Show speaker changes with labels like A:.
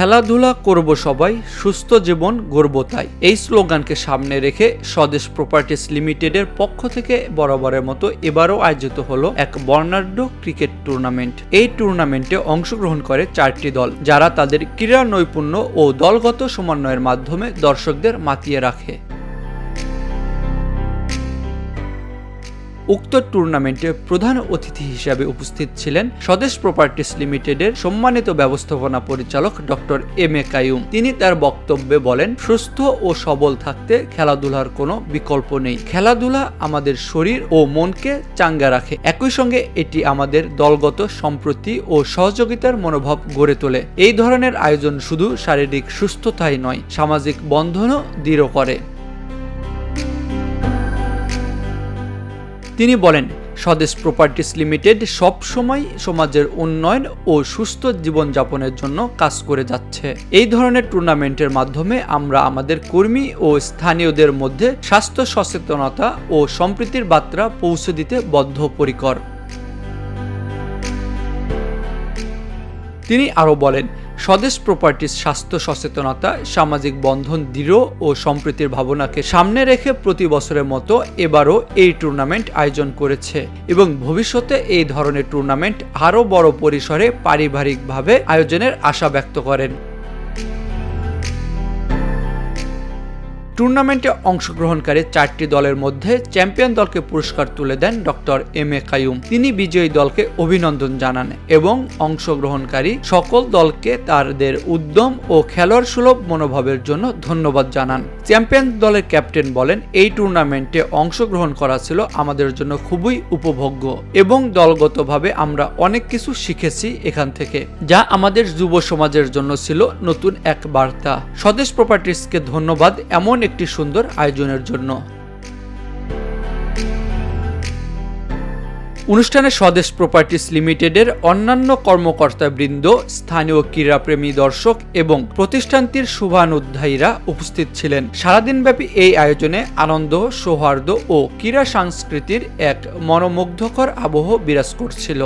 A: খেলাধুলা করব সবাই, সুস্থ জীবন গড়ব তাই। এই স্লোগানকে সামনে রেখে স্বদেশ প্রপার্টিজ লিমিটেডের পক্ষ থেকে বরাবরের মতো এবারও আয়োজিত হলো এক বর্ণাঢ্য ক্রিকেট টুর্নামেন্ট। এই টুর্নামেন্টে অংশগ্রহণ করে 4টি দল, যারা তাদের ক্রীড়া নৈপুণ্য ও দলগত সমন্বয়ের মাধ্যমে দর্শকদের মাতিয়ে রাখে। উক্ত টুর্নামেন্টে প্রধান অতিথি হিসেবে উপস্থিত ছিলেন স্বদেশ প্রপার্টিজ লিমিটেডের সম্মানিত ব্যবস্থাপনা পরিচালক ডক্টর এম এ কাইয়ুম। তিনি তার বক্তব্যে বলেন, সুস্থ ও সবল থাকতে খেলাধুলার কোনো বিকল্প নেই। খেলাধুলা আমাদের শরীর ও মনকে চাঙ্গা রাখে, একই সঙ্গে এটি আমাদের দলগত সম্প্রীতি ও সহযোগিতার মনোভাব গড়ে তোলে। এই ধরনের আয়োজন শুধু শারীরিক সুস্থতাই নয়, সামাজিক বন্ধনও দৃঢ় করে। তিনি বলেন, স্বদেশ প্রপার্টিজ লিমিটেড সবসময় সমাজের উন্নয়ন ও সুস্থ জীবনযাপনের জন্য কাজ করে যাচ্ছে। এই ধরনের টুর্নামেন্টের মাধ্যমে আমরা আমাদের কর্মী ও স্থানীয়দের মধ্যে স্বাস্থ্য সচেতনতা ও সম্প্রীতির বার্তা পৌঁছে দিতে বদ্ধপরিকর। তিনি আরও বলেন, স্বদেশ প্রপার্টিজ স্বাস্থ্য সচেতনতা, সামাজিক বন্ধন দৃঢ় ও সম্প্রীতির ভাবনাকে সামনে রেখে প্রতি বছরের মতো এবারও এই টুর্নামেন্ট আয়োজন করেছে এবং ভবিষ্যতে এই ধরনের টুর্নামেন্ট আরও বড় পরিসরে পারিবারিকভাবে আয়োজনের আশা ব্যক্ত করেন। টুর্নামেন্টে অংশগ্রহণকারী 4টি দলের মধ্যে চ্যাম্পিয়ন দলকে পুরস্কার তুলে দেন ডক্টর এম এ কাইয়ুম। তিনি বিজয়ী দলকে অভিনন্দন জানান এবং অংশগ্রহণকারী সকল দলকে তাদের উদ্যম ও খেলোয়াড় সুলভ মনোভাবের জন্য ধন্যবাদ জানান। চ্যাম্পিয়ন দলের ক্যাপ্টেন বলেন, এই টুর্নামেন্টে অংশগ্রহণ করা ছিল আমাদের জন্য খুবই উপভোগ্য এবং দলগতভাবে আমরা অনেক কিছু শিখেছি এখান থেকে, যা আমাদের যুব সমাজের জন্য ছিল নতুন এক বার্তা। স্বদেশ প্রপার্টিজকে ধন্যবাদ এমন একটি সুন্দর আয়োজনের জন্য। অনুষ্ঠানে স্বদেশ প্রপার্টিজ লিমিটেডের অন্যান্য কর্মকর্তাবৃন্দ, স্থানীয় ক্রীড়াপ্রেমী দর্শক এবং প্রতিষ্ঠানটির শুভানুধ্যায়ীরা উপস্থিত ছিলেন। সারাদিনব্যাপী এই আয়োজনে আনন্দ, সৌহার্দ্য ও ক্রীড়া সংস্কৃতির এক মনোমুগ্ধকর আবহ বিরাজ করছিল।